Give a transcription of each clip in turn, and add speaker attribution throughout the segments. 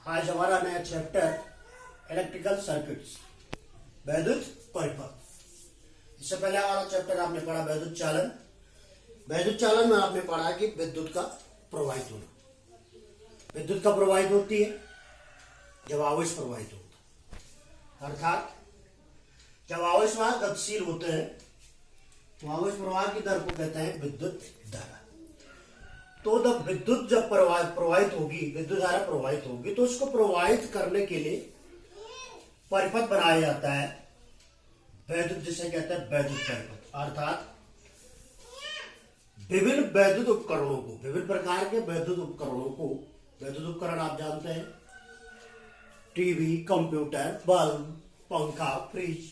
Speaker 1: आज हमारा नया चैप्टर इलेक्ट्रिकल सर्किट्स, वैद्युत परिपथ। इससे पहले हमारा चैप्टर आपने पढ़ा वैद्युत चालन। वैद्युत चालन में आपने पढ़ा कि विद्युत का प्रवाहित होना। विद्युत का प्रवाहित होती है जब आवेश प्रवाहित होता है, अर्थात जब आवेश वहां गतिशील होते हैं तो आवेश प्रवाह की दर को कहते हैं विद्युत धारा। तो जब विद्युत प्रवाहित होगी, विद्युत धारा प्रवाहित होगी, तो उसको प्रवाहित करने के लिए परिपथ बनाया जाता है वैद्युत, जिसे कहते हैं वैद्युत परिपथ। अर्थात विभिन्न वैद्युत उपकरणों को, विभिन्न प्रकार के वैद्युत उपकरणों को, वैद्युत उपकरण आप जानते हैं टीवी, कंप्यूटर, बल्ब, पंखा, फ्रिज,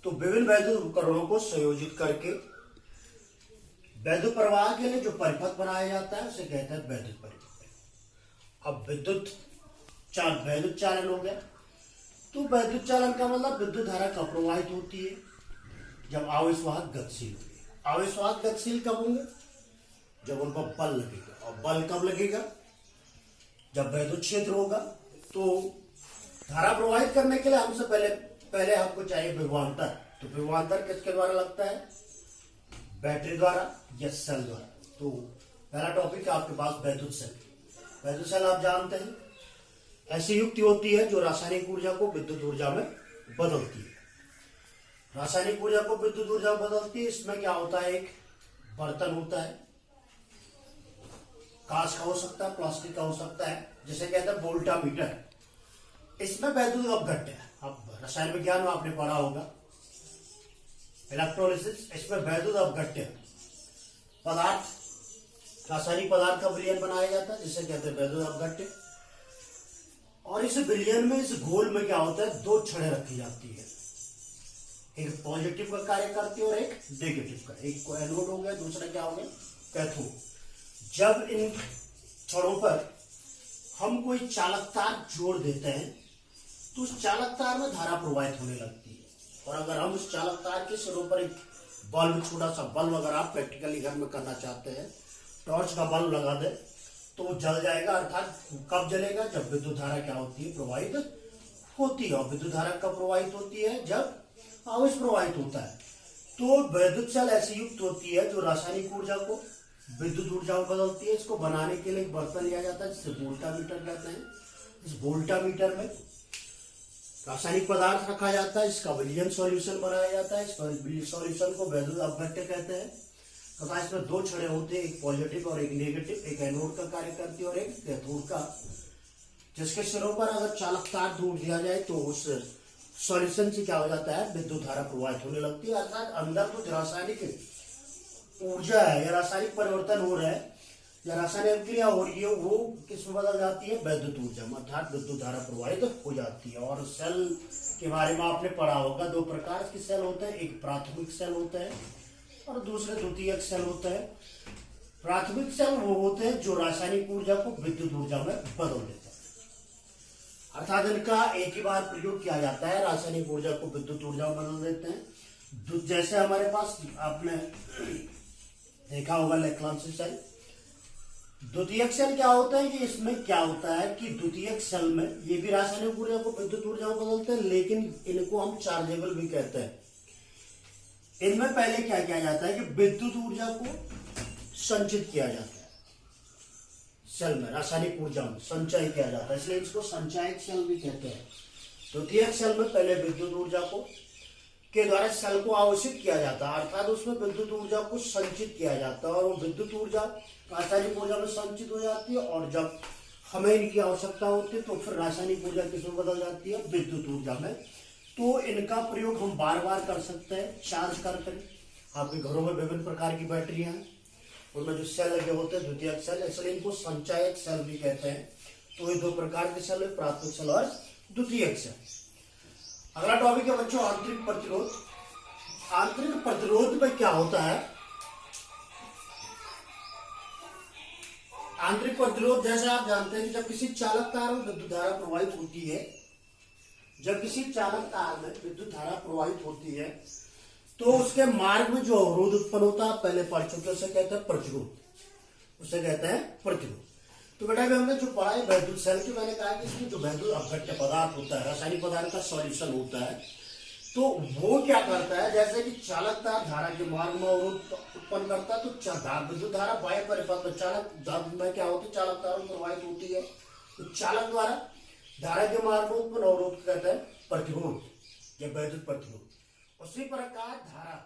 Speaker 1: तो विभिन्न वैद्युत उपकरणों को संयोजित करके वैद्युत प्रवाह के लिए जो परिपथ बनाया जाता है उसे कहते हैं वैद्युत परिपथ। अब वैद्युत चालन हो गया। तो वैद्युत चालन का मतलब विद्युत धारा कब प्रवाहित होती है? जब आवेशवाहक गतिशील होंगे। आवेशवाहक गतिशील कब होंगे? जब उन पर बल लगेगा। और बल कब लगेगा? जब वैद्युत क्षेत्र होगा। तो धारा प्रवाहित करने के लिए हमसे पहले हमको चाहिए विभवांतर। तो विभवांतर किसके द्वारा लगता है? बैटरी द्वारा या सेल द्वारा। तो पहला टॉपिक है आपके पास वैद्युत सेल। वैद्युत सेल आप जानते हैं ऐसी युक्ति होती है जो रासायनिक ऊर्जा को विद्युत ऊर्जा में बदलती है। रासायनिक ऊर्जा को विद्युत ऊर्जा में बदलती है। इसमें क्या होता है? एक बर्तन होता है, कांच का हो सकता है, प्लास्टिक का हो सकता है, जिसे कहते हैं वोल्टामीटर। इसमें वैद्युत अपघट्य है। अब रसायन विज्ञान में आपने पढ़ा होगा इलेक्ट्रोलिसिस। इसमें वैद्युत अपघट्य पदार्थ, रासायनिक पदार्थ का विलयन बनाया जाता है, जिसे कहते हैं वैद्युत अपघट्य। और इस विलयन में, इस घोल में क्या होता है? दो छड़ें रखी जाती है, एक पॉजिटिव का कार्य करती है और एक नेगेटिव का। एक को एनोड हो गया, दूसरा क्या हो गया? कैथोड। जब इन छड़ों पर हम कोई चालक तार जोड़ देते हैं तो उस चालक तार में धारा प्रवाहित होने लगती है। और अगर हम उस चालक तार के सिरों पर एक बल्ब, छोटा सा बल्ब अगर आप प्रैक्टिकली घर में करना चाहते हैं, टॉर्च का बल्ब लगा दे तो वो जल जाएगा। अर्थात कब जलेगा? जब विद्युत धारा क्या होती है? प्रवाहित होती है। और विद्युत धारा कब प्रवाहित होती है? जब आवेश प्रवाहित होता है। तो वैद्युत सेल ऐसी युक्त होती है जो रासायनिक ऊर्जा को विद्युत ऊर्जा में बदलती है। इसको बनाने के लिए एक बर्तन लिया जाता है जिसे वोल्टामीटर कहते हैं। इस वोल्टामीटर में रासायनिक पदार्थ रखा जाता है, इसका विलयन सॉल्यूशन बनाया जाता है। इस सॉल्यूशन को वैद्युत अपघट्य कहते हैं। तथा इसमें दो छड़ें होते हैं, एक पॉजिटिव और एक नेगेटिव। एक एनोड का कार्य करती है और एक कैथोड का, जिसके सिरों पर अगर चालक तार जोड़ दिया जाए तो उस सॉल्यूशन से क्या हो जाता है? विद्युत धारा प्रवाहित होने लगती है। अर्थात अंदर कुछ रासायनिक ऊर्जा है या रासायनिक परिवर्तन हो रहा है या रासायनिक क्रिया हो रही है, वो किसमें बदल जाती है? वैद्युत ऊर्जा में। अर्थात विद्युत धारा प्रवाहित हो जाती है। और सेल के बारे में आपने पढ़ा होगा, दो प्रकार के सेल होते हैं, एक प्राथमिक सेल होता है और दूसरे द्वितीयक सेल होता है। प्राथमिक सेल वो होते हैं जो रासायनिक ऊर्जा को विद्युत ऊर्जा में बदल देते हैं। अर्थात इनका एक ही बार प्रयोग किया जाता है, रासायनिक ऊर्जा को विद्युत ऊर्जा में बदल देते हैं। जैसे हमारे पास आपने देखा होगा लेक्लांसी सेल। द्वितीयक सेल क्या होता है कि इसमें क्या होता है कि द्वितीयक सेल में ये भी रासायनिक ऊर्जा को विद्युत ऊर्जा में बदलते हैं, लेकिन इनको हम चार्जेबल भी कहते हैं। इनमें पहले क्या किया जाता है कि विद्युत ऊर्जा को संचित किया जाता है। सेल में रासायनिक ऊर्जा में संचय किया जाता है, इसलिए इसको संचयक सेल भी कहते हैं। द्वितीयक सेल में पहले विद्युत ऊर्जा को के द्वारा सेल को आवेशित किया जाता है, अर्थात उसमें विद्युत ऊर्जा को संचित किया जाता है और वो विद्युत ऊर्जा रासायनिक ऊर्जा में संचित हो जाती है। और जब हमें इनकी आवश्यकता होती है तो फिर रासायनिक ऊर्जा किसमें बदल जाती है? विद्युत ऊर्जा में। तो इनका प्रयोग हम बार बार कर सकते हैं चार्ज करके। आपके घरों में विभिन्न प्रकार की बैटरियां हैं, उनमें जो सेल लगे होते हैं द्वितीयक सेल, इसलिए इनको संचयक सेल भी कहते हैं। तो ये दो प्रकार के सेल है, प्राथमिक सेल और द्वितीयक सेल। अगला टॉपिक है बच्चों आंतरिक प्रतिरोध। आंतरिक प्रतिरोध में क्या होता है? आंतरिक प्रतिरोध जैसे आप जानते हैं कि जब किसी चालक तार में विद्युत धारा प्रवाहित होती है, जब किसी चालक तार में विद्युत धारा प्रवाहित होती है तो उसके मार्ग में जो अवरोध उत्पन्न होता है, पहले पढ़ चुके, उसे कहते हैं प्रतिरोध। उसे कहते हैं प्रतिरोध। तो बेटा अभी हमने जो पढ़ा है वैद्युत सेल की, मैंने कहा कि इसमें जो वैद्युत अपघट्य पदार्थ होता है, रासायनिक पदार्थ का सॉल्यूशन होता है, तो वो क्या करता है, जैसे कि चालक तार धारा के मार्ग में अवरोध उत्पन्न करता है, तो विद्युत धारा बाह्य परिपथ में चालक में क्या होती है, चालक तारों में प्रवाहित होती है, तो चालक द्वारा धारा के मार्ग में उत्पन्न अवरोध कहते हैं प्रतिरोध या वैद्युत प्रतिरोध। उसी प्रकार धारा